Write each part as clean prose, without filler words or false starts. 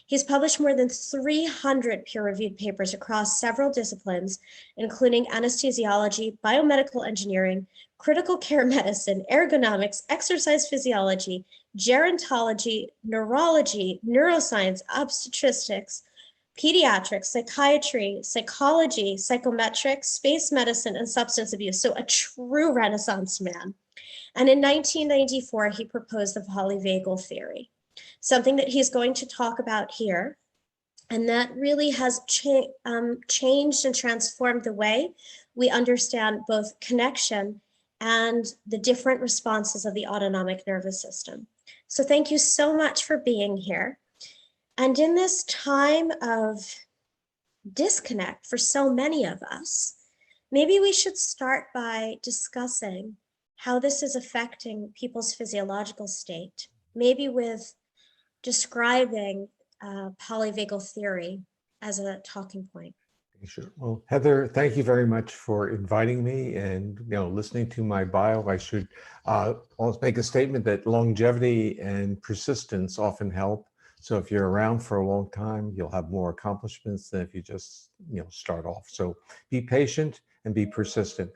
He's published more than 300 peer-reviewed papers across several disciplines, including anesthesiology, biomedical engineering, critical care medicine, ergonomics, exercise physiology, gerontology, neurology, neuroscience, obstetrics, pediatrics, psychiatry, psychology, psychometrics, space medicine, and substance abuse. So a true Renaissance man. And in 1994, he proposed the Polyvagal Theory, something that he's going to talk about here. And that really has changed and transformed the way we understand both connection and the different responses of the autonomic nervous system. So thank you so much for being here. And in this time of disconnect for so many of us, maybe we should start by discussing how this is affecting people's physiological state, maybe with describing polyvagal theory as a talking point. Sure. Well, Heather, thank you very much for inviting me and listening to my bio. I should also make a statement that longevity and persistence often help. So if you're around for a long time, you'll have more accomplishments than if you just start off. So be patient and be persistent.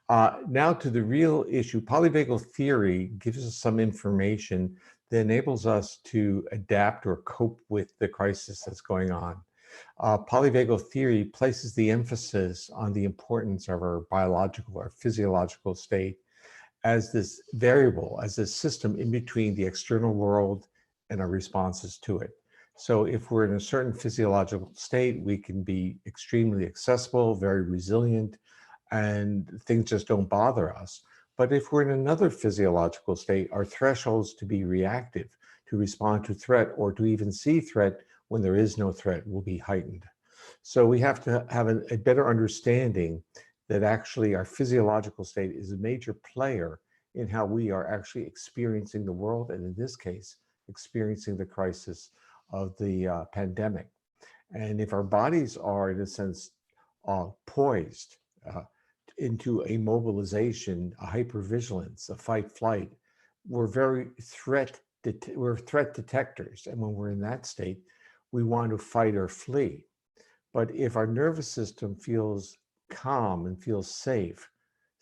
Now to the real issue. Polyvagal theory gives us some information that enables us to adapt or cope with the crisis that's going on. Polyvagal theory places the emphasis on the importance of our biological or physiological state as this variable, as this system in between the external world and our responses to it. So if we're in a certain physiological state, we can be extremely accessible, very resilient, and things just don't bother us. But if we're in another physiological state, our thresholds to be reactive, to respond to threat, or to even see threat when there is no threat will be heightened. So we have to have a better understanding that actually our physiological state is a major player in how we are actually experiencing the world, and in this case, experiencing the crisis of the pandemic. And if our bodies are, in a sense, poised into a mobilization, a hypervigilance, a fight-flight, we're threat detectors. And when we're in that state, we want to fight or flee. But if our nervous system feels calm and feels safe,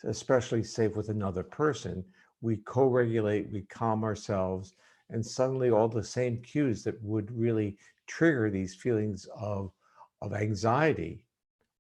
especially safe with another person, we co-regulate, we calm ourselves, and suddenly all the same cues that would really trigger these feelings of anxiety,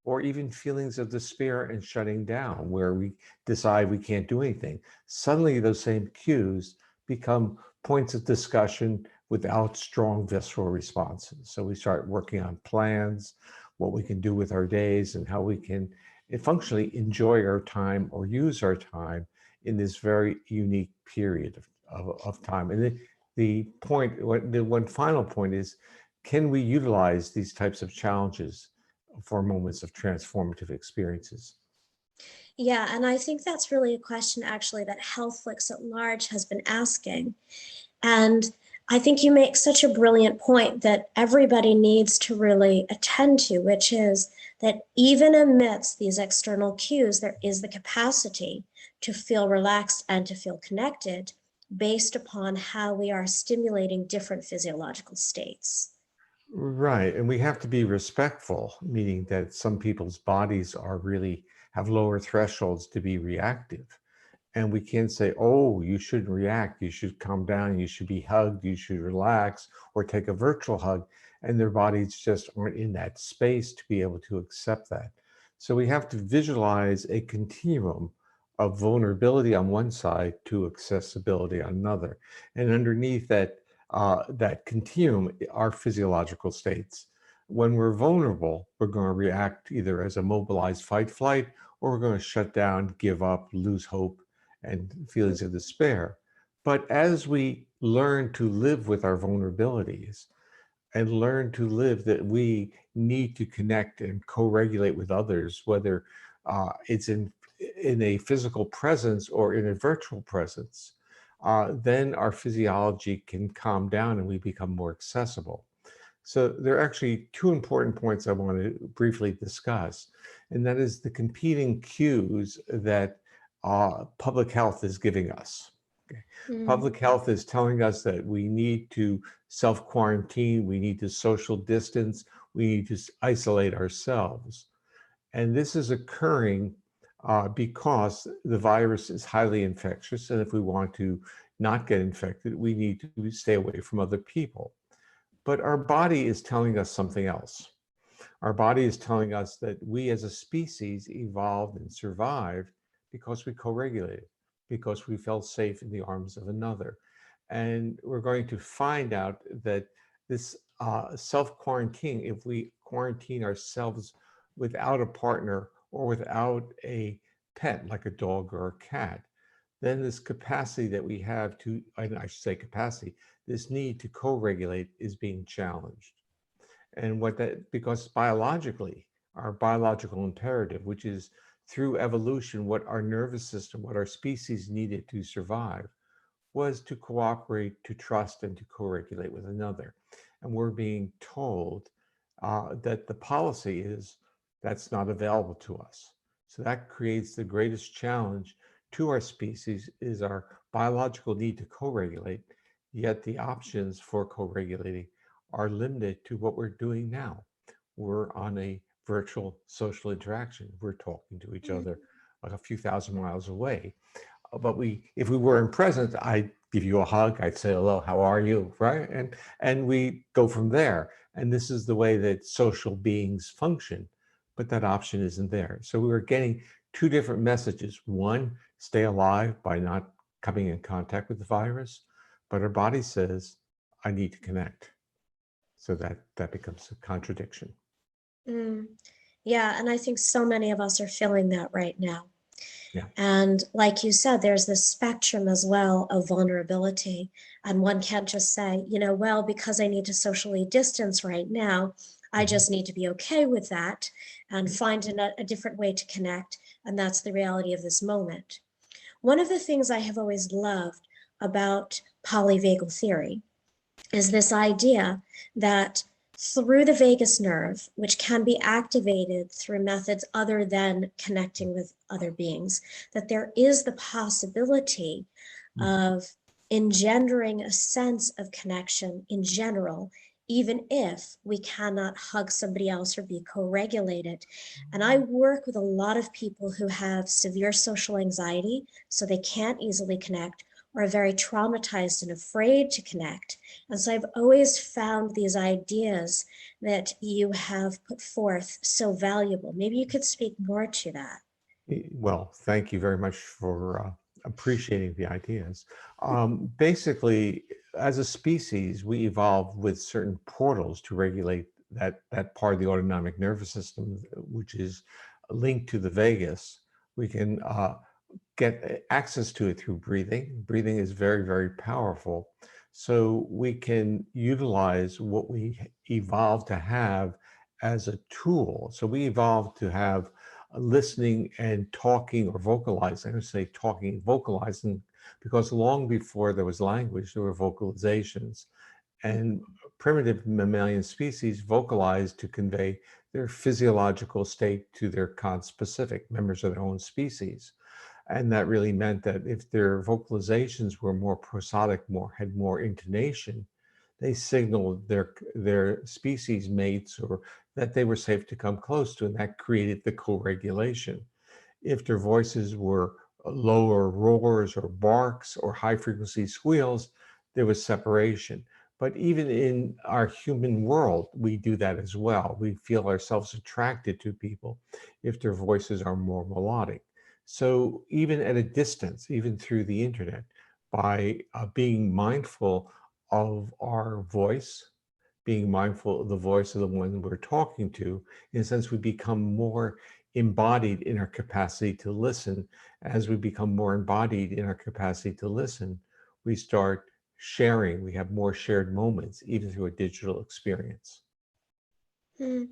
or even feelings of despair and shutting down, where we decide we can't do anything. Suddenly those same cues become points of discussion without strong visceral responses. So we start working on plans, what we can do with our days, and how we can functionally enjoy our time or use our time in this very unique period of time. And the one final point is, can we utilize these types of challenges for moments of transformative experiences? Yeah, and I think that's really a question actually that HealthFlix at large has been asking. And I think you make such a brilliant point that everybody needs to really attend to, which is that even amidst these external cues, there is the capacity to feel relaxed and to feel connected based upon how we are stimulating different physiological states. Right, and we have to be respectful, meaning that some people's bodies have lower thresholds to be reactive. And we can't say, oh, you shouldn't react, you should calm down, you should be hugged, you should relax, or take a virtual hug. And their bodies just aren't in that space to be able to accept that. So we have to visualize a continuum of vulnerability on one side to accessibility on another. And underneath that continuum are physiological states. When we're vulnerable, we're going to react either as a mobilized fight-flight, or we're going to shut down, give up, lose hope, and feelings of despair. But as we learn to live with our vulnerabilities and learn to live that we need to connect and co-regulate with others, whether it's in a physical presence or in a virtual presence, then our physiology can calm down and we become more accessible. So there are actually two important points I want to briefly discuss, and that is the competing cues that public health is giving us. Mm, Public health is telling us that we need to self-quarantine, we need to social distance, we need to isolate ourselves. And this is occurring because the virus is highly infectious. And if we want to not get infected, we need to stay away from other people. But our body is telling us something else. Our body is telling us that we as a species evolved and survived because we co-regulated, because we felt safe in the arms of another. And we're going to find out that this self-quarantine, if we quarantine ourselves without a partner or without a pet like a dog or a cat, then this capacity that we have to, and I should say capacity, this need to co-regulate is being challenged. And what that, because biologically, our biological imperative, which is through evolution, what our nervous system, what our species needed to survive, was to cooperate, to trust, and to co-regulate with another. And we're being told that the policy is that's not available to us. So that creates the greatest challenge to our species is our biological need to co-regulate, yet the options for co-regulating are limited to what we're doing now. We're on a virtual social interaction. We're talking to each mm, other like a few thousand miles away. But if we were in presence, I'd give you a hug. I'd say hello, how are you, right? And we go from there. And this is the way that social beings function, but that option isn't there. So we were getting two different messages. One, stay alive by not coming in contact with the virus, but our body says, I need to connect. So that becomes a contradiction. mm. Yeah, and I think so many of us are feeling that right now. Yeah. And like you said, there's this spectrum as well of vulnerability. And one can't just say, well, because I need to socially distance right now, I Mhm. just need to be okay with that and find a different way to connect. And that's the reality of this moment. One of the things I have always loved about polyvagal theory is this idea that through the vagus nerve, which can be activated through methods other than connecting with other beings, that there is the possibility of engendering a sense of connection in general, even if we cannot hug somebody else or be co-regulated. And I work with a lot of people who have severe social anxiety, so they can't easily connect, or are very traumatized and afraid to connect. And so I've always found these ideas that you have put forth so valuable. Maybe you could speak more to that. Well, thank you very much for appreciating the ideas. Basically, as a species, we evolved with certain portals to regulate that part of the autonomic nervous system, which is linked to the vagus. We can get access to it through breathing. Breathing is very, very powerful. So we can utilize what we evolved to have as a tool. So we evolved to have listening and talking or vocalizing. I would say talking and vocalizing because long before there was language, there were vocalizations. And primitive mammalian species vocalized to convey their physiological state to their conspecific members of their own species. And that really meant that if their vocalizations were more prosodic, had more intonation, they signaled their species mates or that they were safe to come close to, and that created the co-regulation. If their voices were lower roars or barks or high frequency squeals, there was separation. But even in our human world, we do that as well. We feel ourselves attracted to people if their voices are more melodic. So even at a distance, even through the internet, by being mindful of our voice, being mindful of the voice of the one we're talking to, in a sense, we become more embodied in our capacity to listen. As we become more embodied in our capacity to listen, we start sharing. We have more shared moments, even through a digital experience. Mm.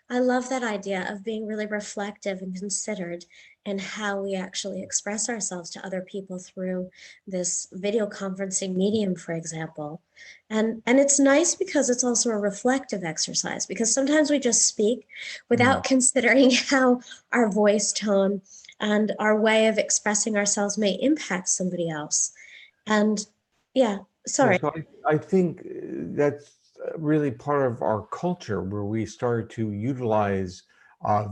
I love that idea of being really reflective and considered in how we actually express ourselves to other people through this video conferencing medium, for example. And it's nice because it's also a reflective exercise, because sometimes we just speak Mm. without considering how our voice tone and our way of expressing ourselves may impact somebody else. And yeah, Yeah, sorry. so I think that's really part of our culture where we started to utilize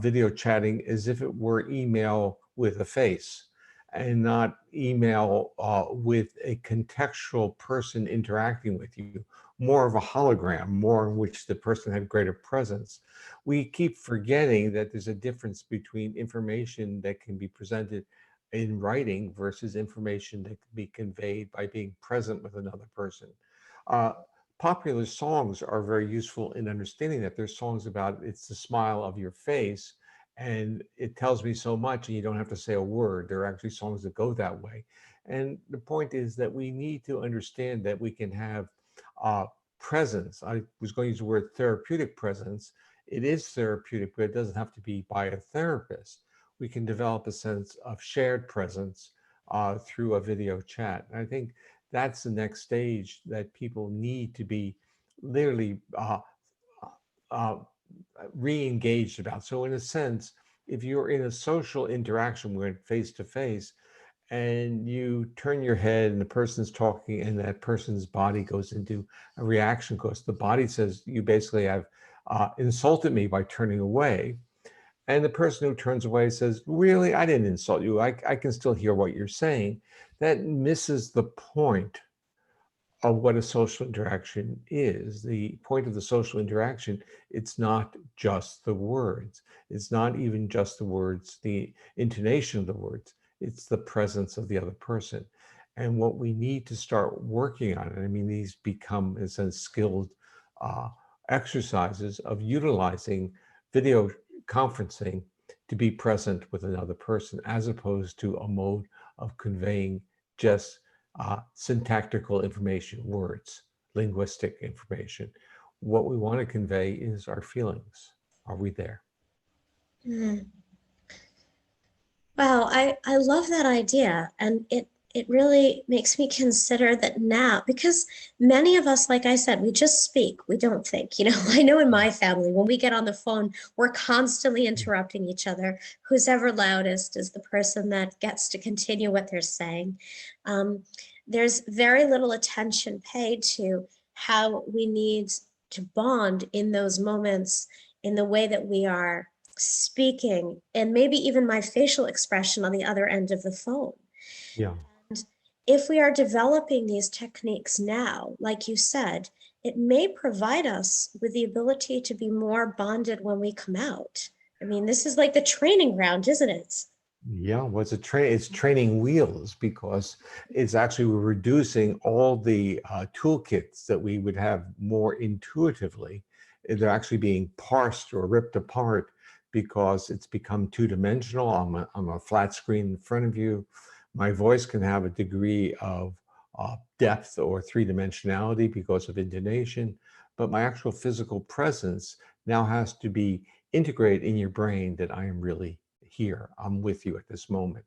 video chatting as if it were email with a face and not email with a contextual person interacting with you, more of a hologram, more in which the person had greater presence. We keep forgetting that there's a difference between information that can be presented in writing versus information that can be conveyed by being present with another person. Uh, Popular songs are very useful in understanding that. There's songs about it's the smile of your face, and it tells me so much, and you don't have to say a word. There are actually songs that go that way. And the point is that we need to understand that we can have uh, presence. I was going to use the word therapeutic presence. It is therapeutic, but it doesn't have to be by a therapist. We can develop a sense of shared presence through a video chat. And I think that's the next stage that people need to be literally uh, re-engaged about. So in a sense, if you're in a social interaction with face to face and you turn your head and the person's talking and that person's body goes into a reaction because the body says you basically have insulted me by turning away, and the person who turns away says, really, I didn't insult you. I can still hear what you're saying. That misses the point of what a social interaction is. The point of the social interaction, it's not just the words. It's not even just the words, the intonation of the words. It's the presence of the other person. And what we need to start working on, and I mean, these become, in a sense, skilled uh, exercises of utilizing video conferencing to be present with another person, as opposed to a mode of conveying just syntactical information, words, linguistic information. What we want to convey is our feelings. Are we there? Mm. Wow, I love that idea. And it really makes me consider that now, because many of us, like I said, we just speak, we don't think. I know in my family, when we get on the phone, we're constantly interrupting each other. Who's ever loudest is the person that gets to continue what they're saying. Um, there's very little attention paid to how we need to bond in those moments in the way that we are speaking, and maybe even my facial expression on the other end of the phone. Yeah. And if we are developing these techniques now, like you said, it may provide us with the ability to be more bonded when we come out. I mean, this is like the training ground, isn't it? Yeah, well, it's training wheels because it's actually we're reducing all the toolkits that we would have more intuitively. They're actually being parsed or ripped apart because it's become two-dimensional. I'm a flat screen in front of you. My voice can have a degree of depth or three-dimensionality because of intonation, but my actual physical presence now has to be integrated in your brain that I am really here. I'm with you at this moment.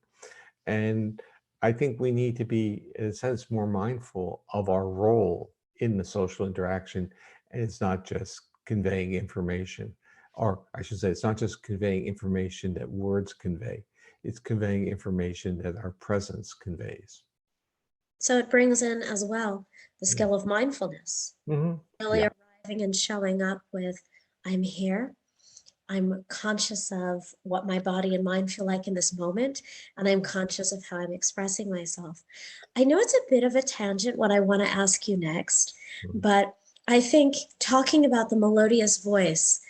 And I think we need to be, in a sense, more mindful of our role in the social interaction. And it's not just conveying information, or I should say, it's not just conveying information that words convey, it's conveying information that our presence conveys. So it brings in as well the Yeah. skill of mindfulness, really Yeah. arriving and showing up with, I'm here. I'm conscious of what my body and mind feel like in this moment, and I'm conscious of how I'm expressing myself. I know it's a bit of a tangent what I want to ask you next, Mhm. but I think talking about the melodious voice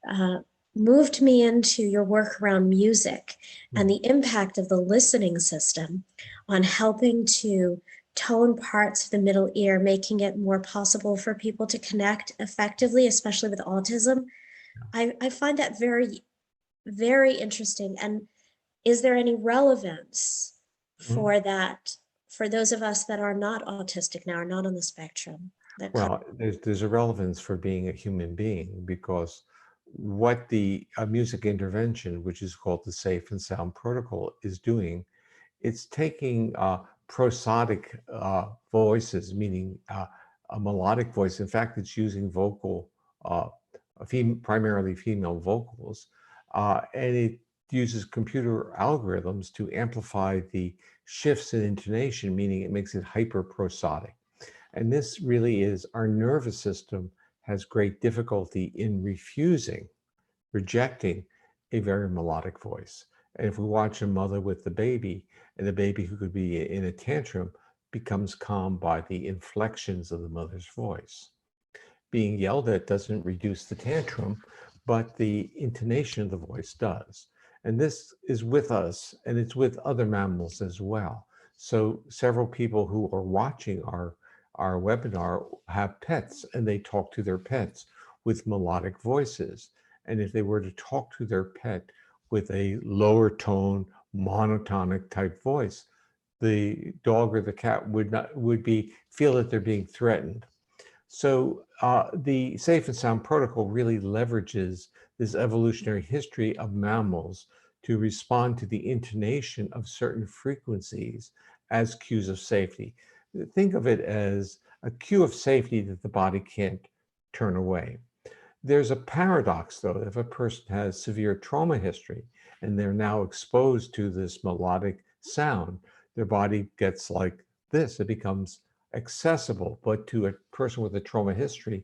uh, moved me into your work around music and Mhm. the impact of the listening system on helping to tone parts of the middle ear, making it more possible for people to connect effectively, especially with autism. I find that very, very interesting. And is there any relevance Mhm. for that for those of us that are not autistic now, are not on the spectrum? That kind Well, there's a relevance for being a human being because what the music intervention, which is called the Safe and Sound Protocol, is doing, it's taking prosodic voices, meaning a melodic voice. In fact, it's using vocal, primarily female vocals, and it uses computer algorithms to amplify the shifts in intonation, meaning it makes it hyperprosodic. And this really is our nervous system has great difficulty in rejecting a very melodic voice. And if we watch a mother with the baby, and the baby who could be in a tantrum becomes calm by the inflections of the mother's voice. Being yelled at doesn't reduce the tantrum, but the intonation of the voice does. And this is with us, and it's with other mammals as well. So several people who are watching our webinar have pets, and they talk to their pets with melodic voices. And if they were to talk to their pet with a lower tone, monotonic type voice, the dog or the cat would feel that they're being threatened. So the Safe and Sound protocol really leverages this evolutionary history of mammals to respond to the intonation of certain frequencies as cues of safety. Think of it as a cue of safety that the body can't turn away. There's a paradox, though. If a person has severe trauma history and they're now exposed to this melodic sound, their body gets like this. It becomes accessible. But to a person with a trauma history,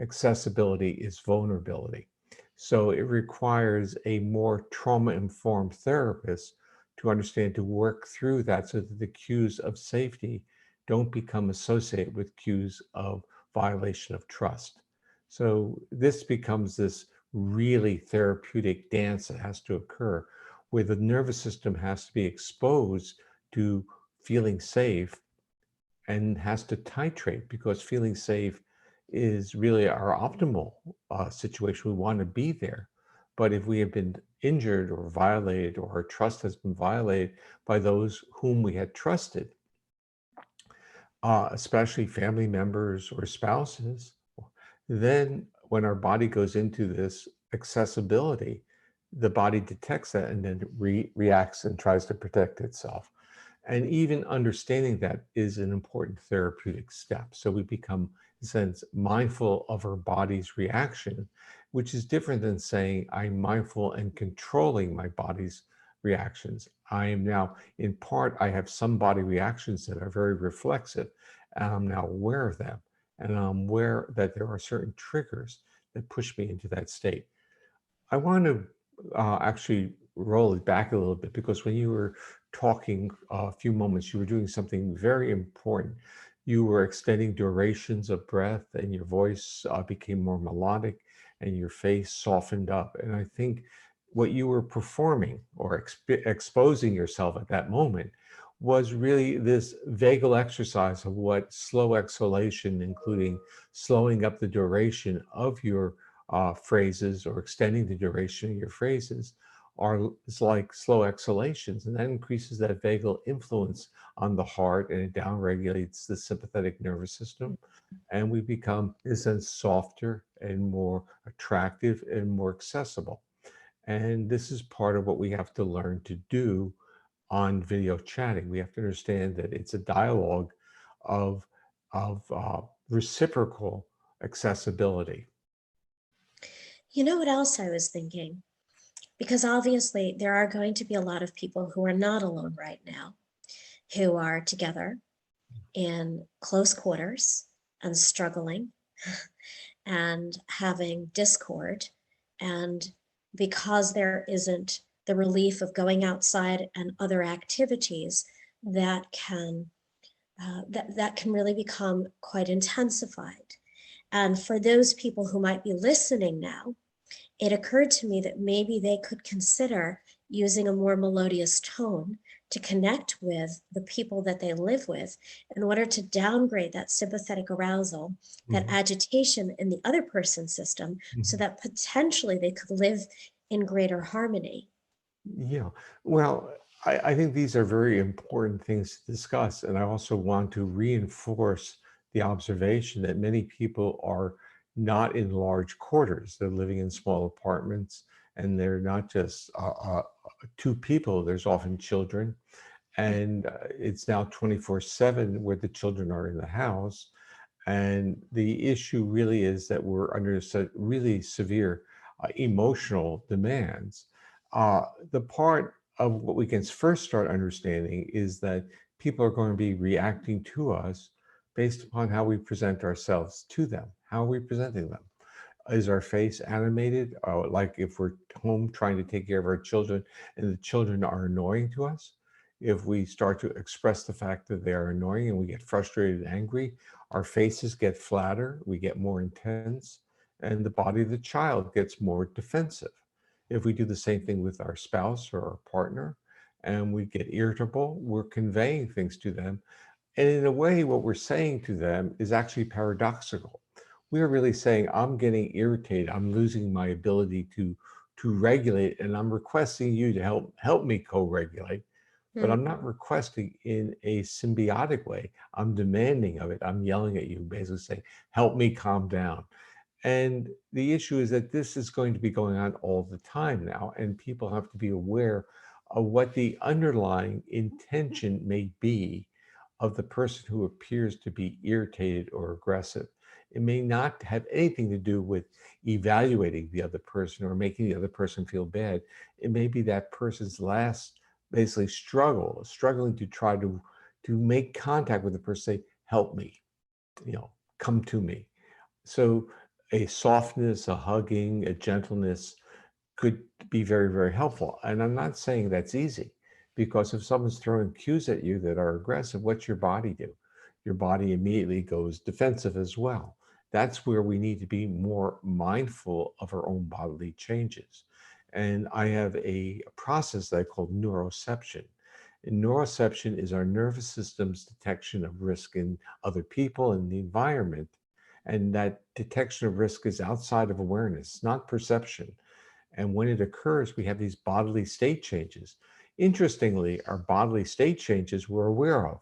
accessibility is vulnerability. So it requires a more trauma-informed therapist to understand, to work through that so that the cues of safety don't become associated with cues of violation of trust. So this becomes this really therapeutic dance that has to occur, where the nervous system has to be exposed to feeling safe and has to titrate, because feeling safe is really our optimal situation. We want to be there. But if we have been injured or violated, or our trust has been violated by those whom we had trusted, especially family members or spouses, then when our body goes into this accessibility, the body detects that and then reacts and tries to protect itself. And even understanding that is an important therapeutic step. So we become, in a sense, mindful of our body's reaction, which is different than saying I'm mindful and controlling my body's reactions. I am now, in part, I have some body reactions that are very reflexive, and I'm now aware of them. And I'm aware that there are certain triggers that push me into that state. I want to actually roll it back a little bit, because when you were talking a few moments, you were doing something very important. You were extending durations of breath, and your voice became more melodic, and your face softened up. And I think what you were performing or exposing yourself at that moment was really this vagal exercise of what slow exhalation, including slowing up the duration of your phrases or extending the duration of your phrases, is like slow exhalations, and that increases that vagal influence on the heart, and it downregulates the sympathetic nervous system, and we become, in a sense, softer and more attractive and more accessible. And this is part of what we have to learn to do on video chatting. We have to understand that it's a dialogue of reciprocal accessibility. You know what else I was thinking? Because obviously there are going to be a lot of people who are not alone right now, who are together in close quarters and struggling and having discord. And because there isn't the relief of going outside and other activities, that can that can really become quite intensified. And for those people who might be listening now, it occurred to me that maybe they could consider using a more melodious tone to connect with the people that they live with, in order to downgrade that sympathetic arousal, that Mhm, agitation in the other person's system, so mhm. that potentially they could live in greater harmony. Yeah, well, I think these are very important things to discuss. And I also want to reinforce the observation that many people are not in large quarters. They're living in small apartments, and they're not just two people, there's often children. And it's now 24/7 where the children are in the house. And the issue really is that we're under really severe emotional demands. The part of what we can first start understanding is that people are going to be reacting to us based upon how we present ourselves to them. How are we presenting them? Is our face animated? Like if we're home trying to take care of our children and the children are annoying to us? If we start to express the fact that they are annoying and we get frustrated and angry, our faces get flatter, we get more intense, and the body of the child gets more defensive. If we do the same thing with our spouse or our partner and we get irritable, we're conveying things to them, and in a way, what we're saying to them is actually paradoxical. We're really saying, I'm getting irritated, I'm losing my ability to regulate, and I'm requesting you to help me co-regulate, but Mm. I'm not requesting in a symbiotic way. I'm demanding of it. I'm yelling at you, basically saying, help me calm down. And the issue is that this is going to be going on all the time now, and people have to be aware of what the underlying intention may be of the person who appears to be irritated or aggressive. It may not have anything to do with evaluating the other person or making the other person feel bad. It may be that person's last basically struggling to try to make contact with the person, say, help me, come to me. So a softness, a hugging, a gentleness could be very, very helpful. And I'm not saying that's easy, because if someone's throwing cues at you that are aggressive, what's your body do? Your body immediately goes defensive as well. That's where we need to be more mindful of our own bodily changes. And I have a process that I call neuroception. And neuroception is our nervous system's detection of risk in other people and the environment. And that detection of risk is outside of awareness, not perception. And when it occurs, we have these bodily state changes. Interestingly, our bodily state changes we're aware of.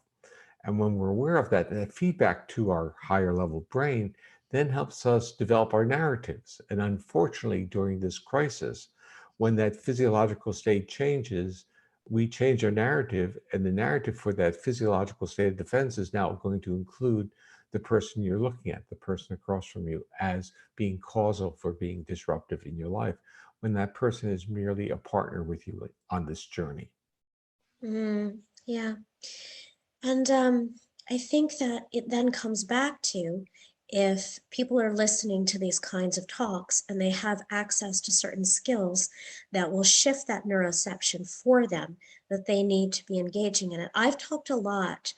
And when we're aware of that, that feedback to our higher level brain then helps us develop our narratives. And unfortunately, during this crisis, when that physiological state changes, we change our narrative, and the narrative for that physiological state of defense is now going to include the person you're looking at, the person across from you, as being causal for being disruptive in your life, when that person is merely a partner with you on this journey. Yeah. And I think that it then comes back to, if people are listening to these kinds of talks and they have access to certain skills that will shift that neuroception for them, that they need to be engaging in it. I've talked a lot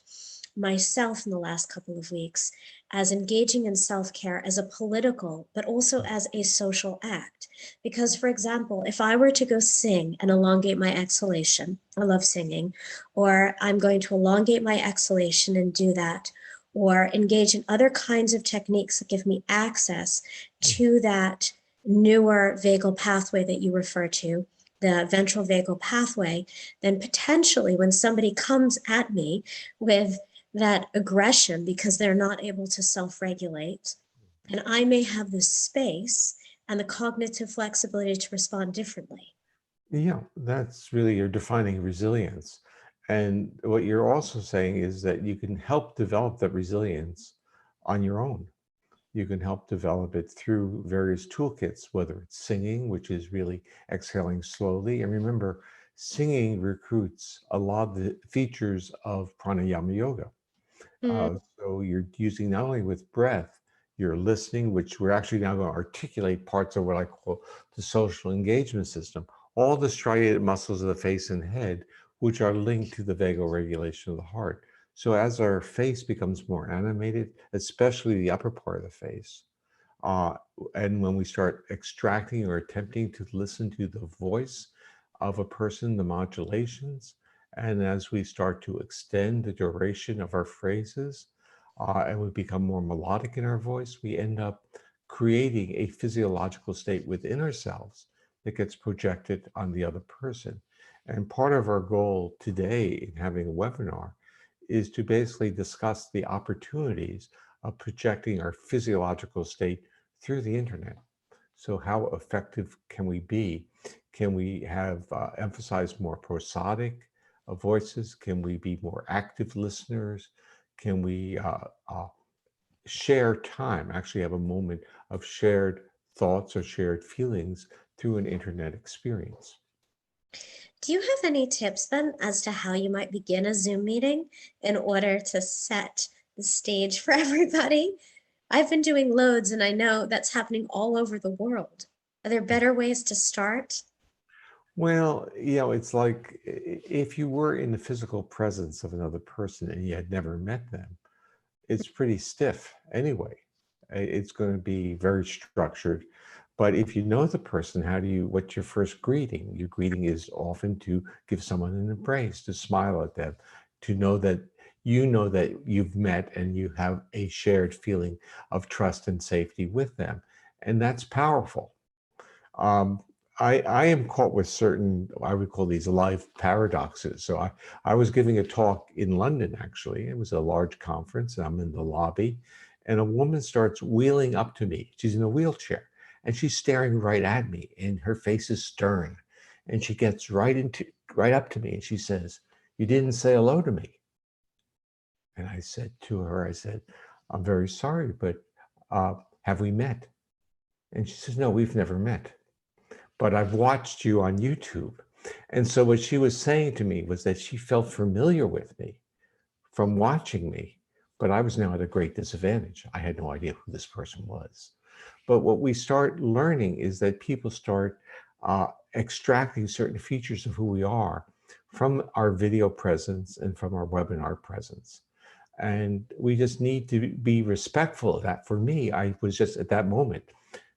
myself in the last couple of weeks as engaging in self-care as a political, but also as a social act. Because, for example, if I were to go sing and elongate my exhalation, I love singing, or I'm going to elongate my exhalation and do that, or engage in other kinds of techniques that give me access to that newer vagal pathway that you refer to, the ventral vagal pathway, then potentially when somebody comes at me with that aggression because they're not able to self-regulate, and I may have the space and the cognitive flexibility to respond differently. Yeah, that's really you're defining resilience. And what you're also saying is that you can help develop that resilience on your own. You can help develop it through various toolkits, whether it's singing, which is really exhaling slowly. And remember, singing recruits a lot of the features of pranayama yoga. Mm. So you're using not only with breath, you're listening, which we're actually now going to articulate parts of what I call the social engagement system, all the striated muscles of the face and head, which are linked to the vagal regulation of the heart. So as our face becomes more animated, especially the upper part of the face, uh, and when we start extracting or attempting to listen to the voice of a person, the modulations, and as we start to extend the duration of our phrases, and we become more melodic in our voice, we end up creating a physiological state within ourselves that gets projected on the other person. And part of our goal today in having a webinar is to basically discuss the opportunities of projecting our physiological state through the internet. So how effective can we be? Can we have emphasize more prosodic voices? Can we be more active listeners? Can we share time, actually have a moment of shared thoughts or shared feelings through an internet experience? Do you have any tips then as to how you might begin a Zoom meeting in order to set the stage for everybody? I've been doing loads and I know that's happening all over the world. Are there better ways to start? Well, it's like if you were in the physical presence of another person and you had never met them, it's pretty stiff anyway. It's going to be very structured. But if you know the person, what's your first greeting? Your greeting is often to give someone an embrace, to smile at them, to know that you've met and you have a shared feeling of trust and safety with them. And that's powerful. Um, I am caught with certain, I would call these life paradoxes. So I was giving a talk in London, actually. It was a large conference, and I'm in the lobby, and a woman starts wheeling up to me. She's in a wheelchair, and she's staring right at me, and her face is stern. And she gets right up to me, and she says, "You didn't say hello to me." And I said to her, "I'm very sorry, but have we met?" And she says, "No, we've never met, but I've watched you on YouTube." And so what she was saying to me was that she felt familiar with me from watching me, but I was now at a great disadvantage. I had no idea who this person was. But what we start learning is that people start extracting certain features of who we are from our video presence and from our webinar presence. And we just need to be respectful of that. For me, I was just at that moment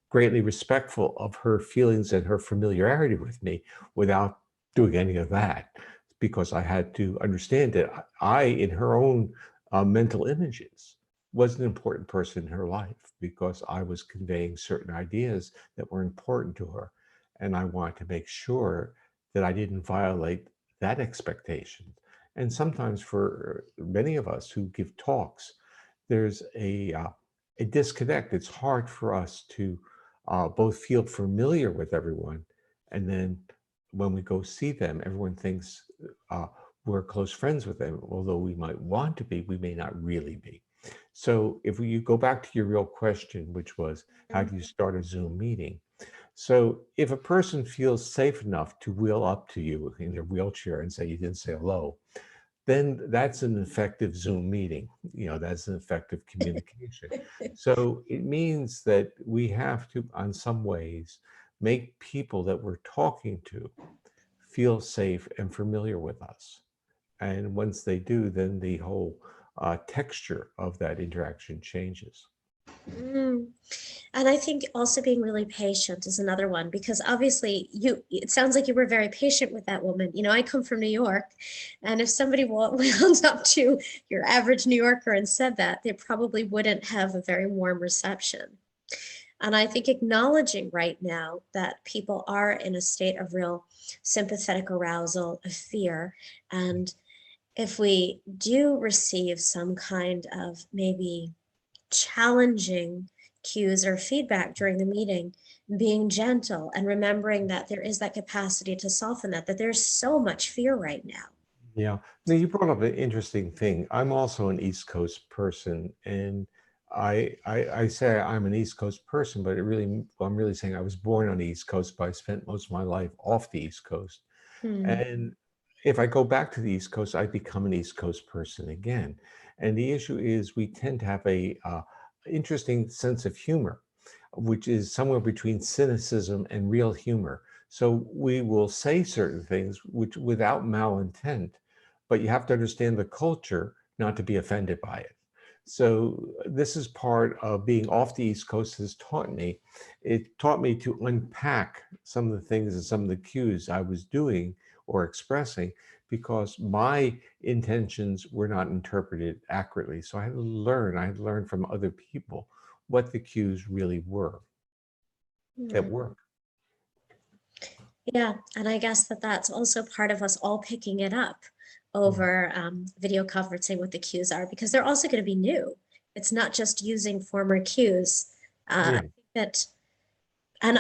greatly respectful of her feelings and her familiarity with me without doing any of that, because I had to understand that I, in her own mental images, was an important person in her life because I was conveying certain ideas that were important to her. And I wanted to make sure that I didn't violate that expectation. And sometimes for many of us who give talks, there's a disconnect. It's hard for us to both feel familiar with everyone, and then when we go see them, everyone thinks we're close friends with them, although we might want to be, we may not really be. So if you go back to your real question, which was, how do you start a Zoom meeting? So if a person feels safe enough to wheel up to you in their wheelchair and say you didn't say hello, then that's an effective Zoom meeting. That's an effective communication. So it means that we have to, on some ways, make people that we're talking to feel safe and familiar with us. And once they do, then the whole texture of that interaction changes. Mm. And I think also being really patient is another one because obviously it sounds like you were very patient with that woman. I come from New York, and if somebody went up to your average New Yorker and said that, they probably wouldn't have a very warm reception. And I think acknowledging right now that people are in a state of real sympathetic arousal, of fear, and if we do receive some kind of maybe challenging cues or feedback during the meeting, being gentle and remembering that there is that capacity to soften that there's so much fear right now. Yeah. Now you brought up an interesting thing. I'm also an East Coast person, and I say I'm an East Coast person, but I'm really saying I was born on the East Coast, but I spent most of my life off the East Coast. Hmm. And if I go back to the East Coast, I become an East Coast person again. And the issue is we tend to have a interesting sense of humor, which is somewhere between cynicism and real humor. So we will say certain things which without malintent, but you have to understand the culture not to be offended by it. So this is part of being off the East Coast has taught me. It taught me to unpack some of the things and some of the cues I was doing or expressing because my intentions were not interpreted accurately. So I had to learn from other people what the cues really were at Hmm. work. Yeah, and I guess that's also part of us all picking it up over video conferencing what the cues are because they're also going to be new. It's not just using former cues. I Yeah. think that and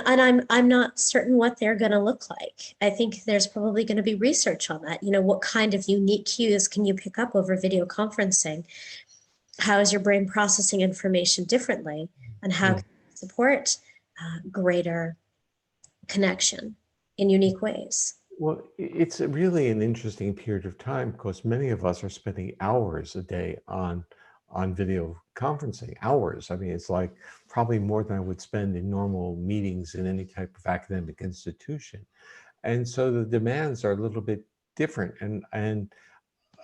I'm not certain what they're going to look like. I think there's probably going to be research on that. What kind of unique cues can you pick up over video conferencing? How is your brain processing information differently, and how Yeah. can you support greater connection in unique ways? Well, it's really an interesting period of time because many of us are spending hours a day on video conferencing. Hours. I mean, it's like probably more than I would spend in normal meetings in any type of academic institution. And so the demands are a little bit different. And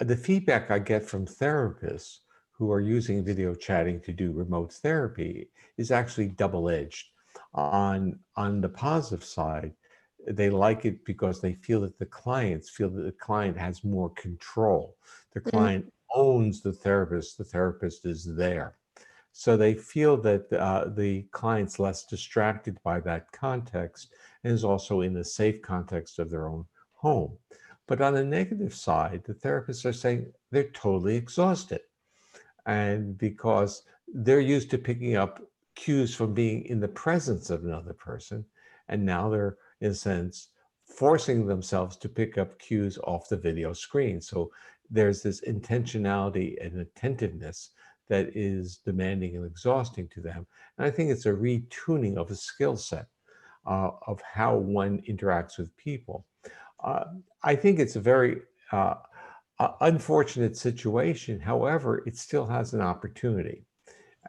the feedback I get from therapists who are using video chatting to do remote therapy is actually double-edged. On the positive side, they like it because they feel that the clients feel that the client has more control. The Mm, client owns the therapist is there. So they feel that the client's less distracted by that context and is also in the safe context of their own home. But on the negative side, the therapists are saying they're totally exhausted. And because they're used to picking up cues from being in the presence of another person, and now they're, in a sense, forcing themselves to pick up cues off the video screen. So there's this intentionality and attentiveness that is demanding and exhausting to them. And I think it's a retuning of a skill set of how one interacts with people. Uh, I think it's a very unfortunate situation. However, it still has an opportunity.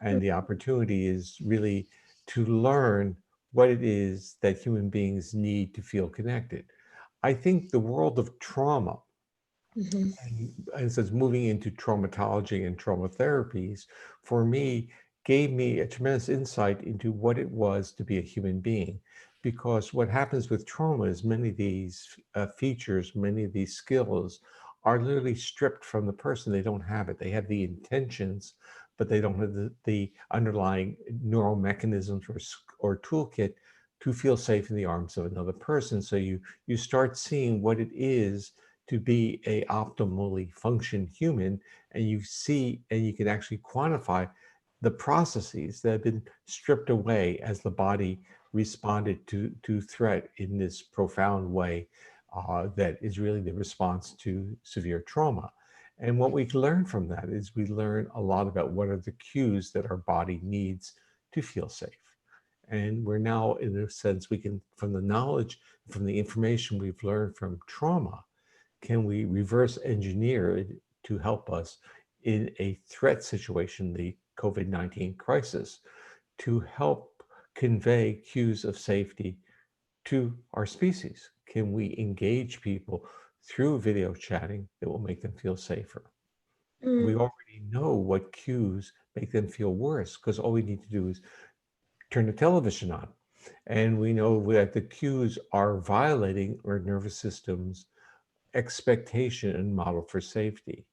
mm, And the opportunity is really to learn what it is that human beings need to feel connected. I think the world of trauma, mhm, and since moving into traumatology and trauma therapies, for me, gave me a tremendous insight into what it was to be a human being. Because what happens with trauma is many of these features, many of these skills are literally stripped from the person. They don't have it. They have the intentions, but they don't have the underlying neural mechanisms or toolkit to feel safe in the arms of another person. So you start seeing what it is to be a optimally functioned human, and you see and you can actually quantify the processes that have been stripped away as the body responded to threat in this profound way that is really the response to severe trauma. And what we learn from that is we learn a lot about what are the cues that our body needs to feel safe. And we're now, in a sense, we can, from the knowledge, from the information we've learned from trauma, can we reverse engineer it to help us in a threat situation, the COVID-19 crisis, to help convey cues of safety to our species? Can we engage people through video chatting that will make them feel safer? We mm, already know what cues make them feel worse because all we need to do is turn the television on. And we know that the cues are violating our nervous system's expectation and model for safety.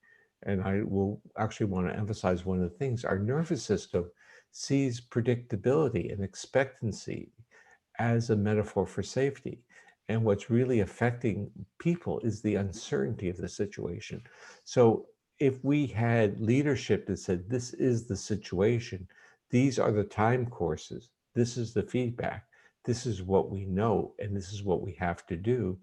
And I will actually want to emphasize one of the things our nervous system sees predictability and expectancy as a metaphor for safety. And what's really affecting people is the uncertainty of the situation. So if we had leadership that said, this is the situation, these are the time courses, this is the feedback, this is what we know, and this is what we have to do,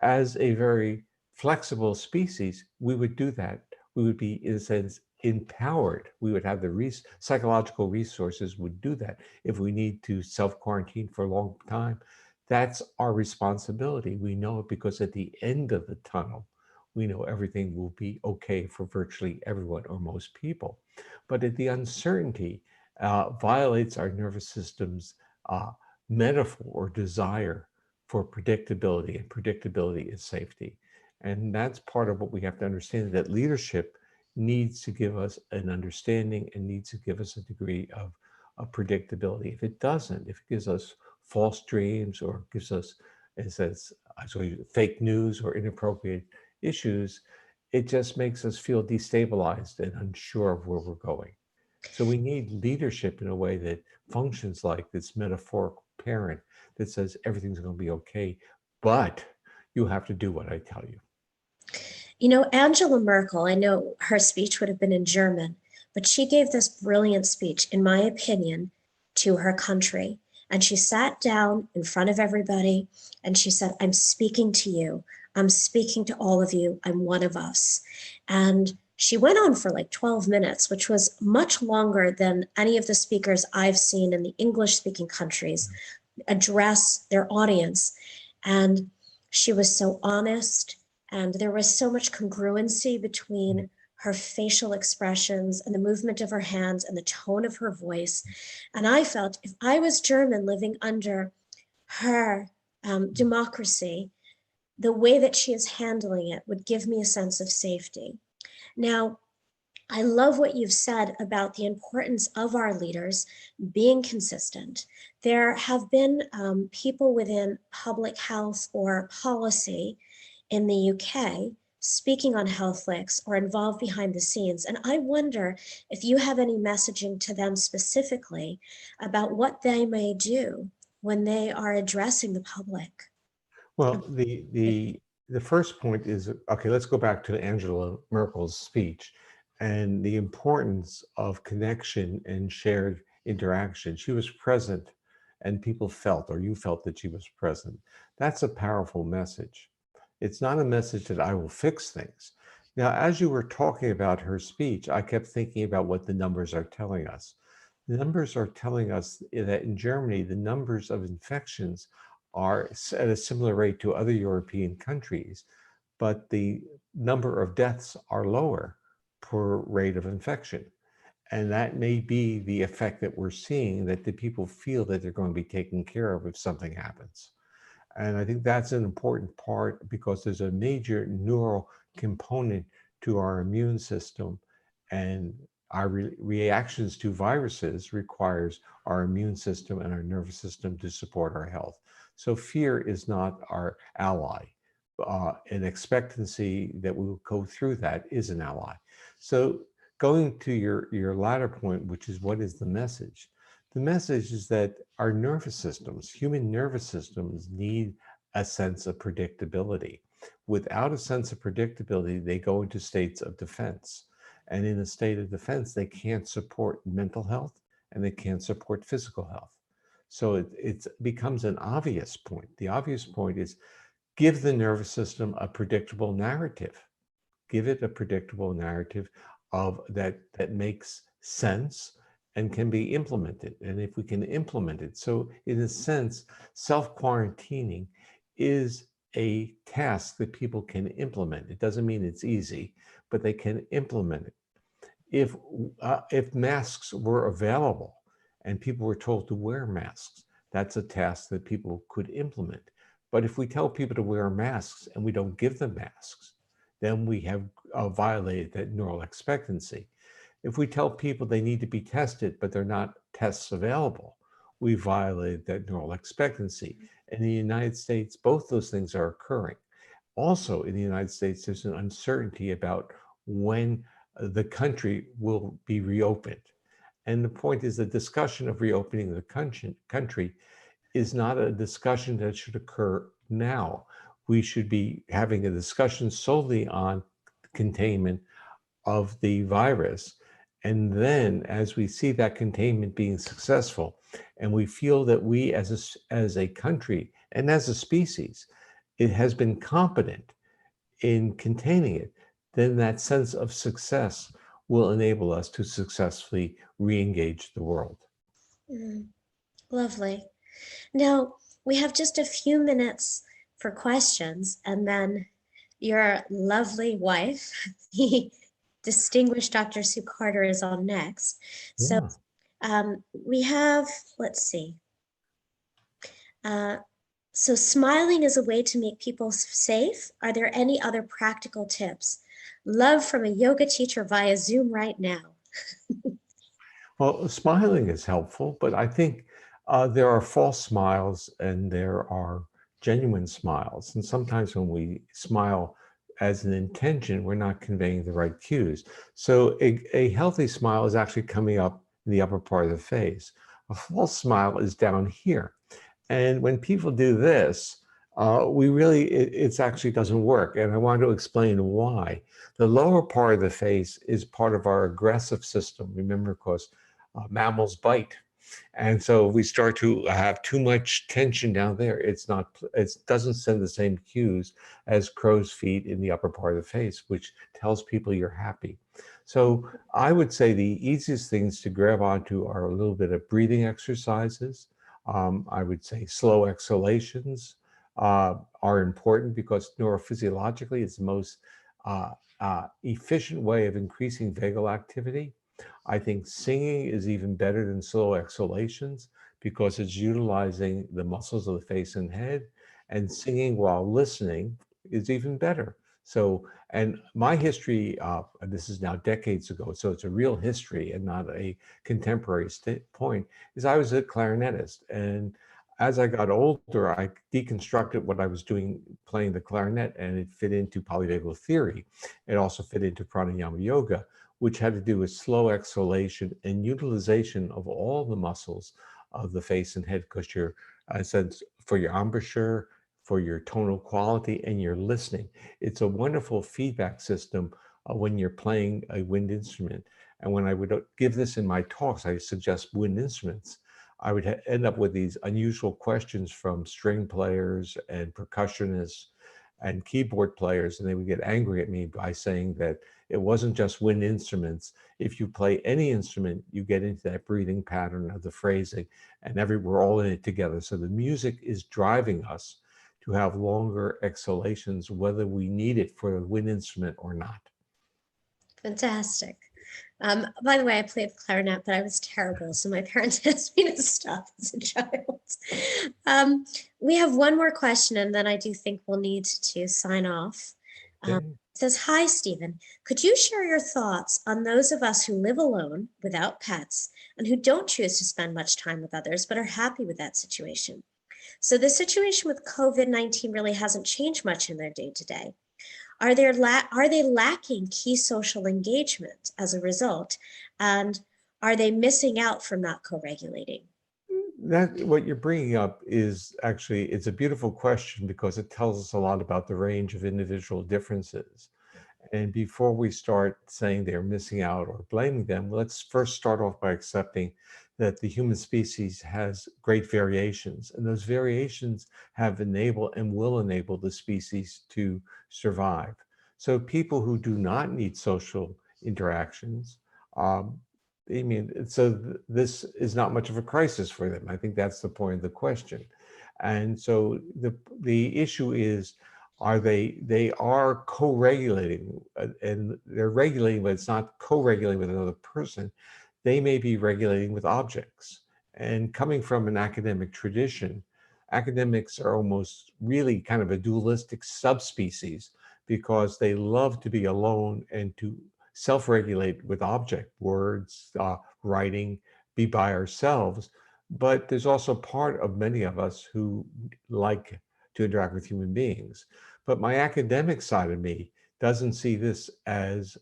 as a very flexible species, we would do that. We would be, in a sense, empowered. We would have the psychological resources would do that. If we need to self-quarantine for a long time, that's our responsibility. We know it because at the end of the tunnel, we know everything will be okay for virtually everyone or most people. But if the uncertainty violates our nervous system's uh, metaphor or desire for predictability, and predictability is safety. And that's part of what we have to understand, that leadership needs to give us an understanding and needs to give us a degree of predictability. If it doesn't, if it gives us false dreams or gives us, it says, fake news or inappropriate issues, it just makes us feel destabilized and unsure of where we're going. So we need leadership in a way that functions like this metaphorical parent that says everything's going to be okay, but you have to do what I tell you. You know, Angela Merkel, I know her speech would have been in German, but she gave this brilliant speech, in my opinion, to her country. And she sat down in front of everybody and she said, I'm speaking to you. I'm speaking to all of you. I'm one of us. And she went on for like 12 minutes, which was much longer than any of the speakers I've seen in the English speaking countries address their audience. And She was so honest, and there was so much congruency between her facial expressions and the movement of her hands and the tone of her voice. And I felt if I was German living under her democracy, the way that she is handling it would give me a sense of safety. Now, I love what you've said about the importance of our leaders being consistent. There have been people within public health or policy in the UK speaking on health licks or involved behind the scenes. And I wonder if you have any messaging to them specifically about what they may do when they are addressing the public. Well, the first point is, okay, let's go back to Angela Merkel's speech and the importance of connection and shared interaction. She was present and people felt, or you felt that she was present. That's a powerful message. It's not a message that I will fix things. Now, as you were talking about her speech, I kept thinking about what the numbers are telling us. The numbers are telling us that in Germany, the numbers of infections are at a similar rate to other European countries, but the number of deaths are lower per rate of infection. And that may be the effect that we're seeing, that the people feel that they're going to be taken care of if something happens. And I think that's an important part because there's a major neural component to our immune system, and our reactions to viruses requires our immune system and our nervous system to support our health. So fear is not our ally. An expectancy that we will go through that is an ally. So going to your latter point, which is what is the message? The message is that our nervous systems, human nervous systems, need a sense of predictability. Without a sense of predictability, they go into states of defense. And in a state of defense, they can't support mental health and they can't support physical health. So it becomes an obvious point. The obvious point is give the nervous system a predictable narrative. Give it a predictable narrative of that makes sense and can be implemented. And if we can implement it, so in a sense, self-quarantining is a task that people can implement. It doesn't mean it's easy, but they can implement it. If masks were available and people were told to wear masks, that's a task that people could implement. But if we tell people to wear masks and we don't give them masks, then we have violated that neural expectancy. If we tell people they need to be tested, but they're not tests available, we violated that neural expectancy. In the United States, both those things are occurring. Also, in the United States, there's an uncertainty about when the country will be reopened. And the point is the discussion of reopening the country is not a discussion that should occur now. We should be having a discussion solely on containment of the virus. And then as we see that containment being successful, and we feel that we as a country and as a species, it has been competent in containing it, then that sense of success will enable us to successfully re-engage the world. Lovely. Now, we have just a few minutes for questions, and then your lovely wife, the distinguished Dr. Sue Carter, is on next. So we have, let's see. So smiling is a way to make people safe. Are there any other practical tips? Love from a yoga teacher via Zoom right now. Well, smiling is helpful, but I think there are false smiles and there are genuine smiles. And sometimes when we smile as an intention, we're not conveying the right cues. So a healthy smile is actually coming up in the upper part of the face. A false smile is down here. And when people do this, it actually doesn't work. And I want to explain why. The lower part of the face is part of our aggressive system. Remember, of course, mammals bite. And so if we start to have too much tension down there, it doesn't send the same cues as crow's feet in the upper part of the face, which tells people you're happy. So I would say the easiest things to grab onto are a little bit of breathing exercises. I would say slow exhalations, are important because neurophysiologically it's the most efficient way of increasing vagal activity. I think singing is even better than slow exhalations because it's utilizing the muscles of the face and head, and singing while listening is even better. So, and my history, this is now decades ago, so it's a real history and not a contemporary point, is I was a clarinetist. And as I got older, I deconstructed what I was doing playing the clarinet, and it fit into polyvagal theory. It also fit into pranayama yoga, which had to do with slow exhalation and utilization of all the muscles of the face and head, because you're, I said, for your embouchure, for your tonal quality, and your listening. It's a wonderful feedback system when you're playing a wind instrument. And when I would give this in my talks, I suggest wind instruments. I would end up with these unusual questions from string players and percussionists and keyboard players, and they would get angry at me by saying that it wasn't just wind instruments. If you play any instrument, you get into that breathing pattern of the phrasing, and we're all in it together. So the music is driving us to have longer exhalations, whether we need it for a wind instrument or not. Fantastic. By the way, I played the clarinet, but I was terrible, so my parents asked me to stop as a child. We have one more question, and then I do think we'll need to sign off. Okay. It says, "Hi, Stephen. Could you share your thoughts on those of us who live alone without pets and who don't choose to spend much time with others, but are happy with that situation? So the situation with COVID-19 really hasn't changed much in their day-to-day. Are they lacking key social engagement as a result? And are they missing out from not co-regulating?" That what you're bringing up is actually, it's a beautiful question because it tells us a lot about the range of individual differences. And before we start saying they're missing out or blaming them, let's first start off by accepting that the human species has great variations, and those variations have enabled and will enable the species to survive. So people who do not need social interactions, um, I mean, so this is not much of a crisis for them. I think that's the point of the question. And so the issue is, they are co-regulating, and they're regulating, but it's not co-regulating with another person. They may be regulating with objects. And coming from an academic tradition, academics are almost really kind of a dualistic subspecies because they love to be alone and to self-regulate with object, words, writing, be by ourselves. But there's also part of many of us who like to interact with human beings. But my academic side of me doesn't see this as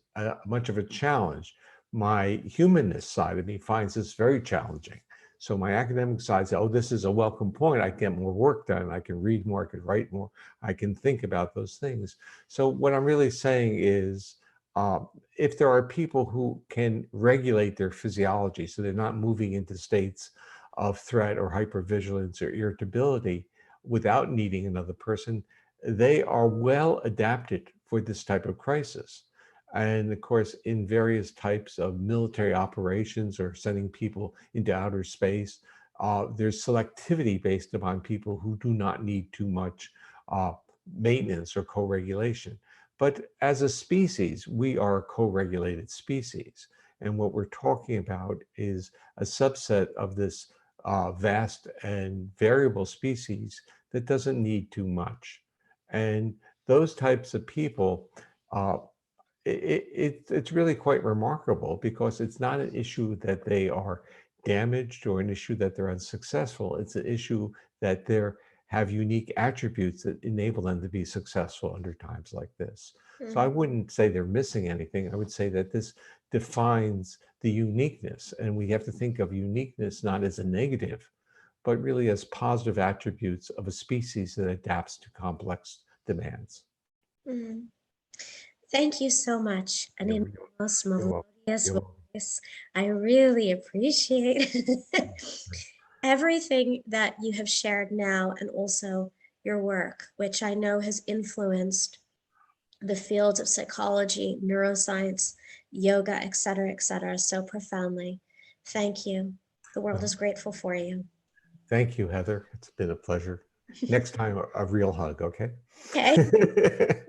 much of a challenge. My humanness side of me finds this very challenging. So my academic side says, oh, this is a welcome point. I get more work done. I can read more. I can write more. I can think about those things. So what I'm really saying is, if there are people who can regulate their physiology so they're not moving into states of threat or hypervigilance or irritability without needing another person, they are well adapted for this type of crisis. And of course, in various types of military operations or sending people into outer space, there's selectivity based upon people who do not need too much maintenance or co-regulation. But as a species, we are a co-regulated species. And what we're talking about is a subset of this vast and variable species that doesn't need too much. And those types of people, uh, it's really quite remarkable because it's not an issue that they are damaged or an issue that they're unsuccessful. It's an issue that they have unique attributes that enable them to be successful under times like this. So I Mhm. wouldn't say they're missing anything. I would say that this defines the uniqueness, and we have to think of uniqueness not as a negative, but really as positive attributes of a species that adapts to complex demands. Mhm. Thank you so much. And You're, in the most you're welcome. melodious You're welcome. voice, I really appreciate everything that you have shared now and also your work, which I know has influenced the fields of psychology, neuroscience, yoga, et cetera, so profoundly. Thank you. The world Well, is grateful for you. thank you, Heather. It's been a pleasure. Next time, a real hug, okay? Okay.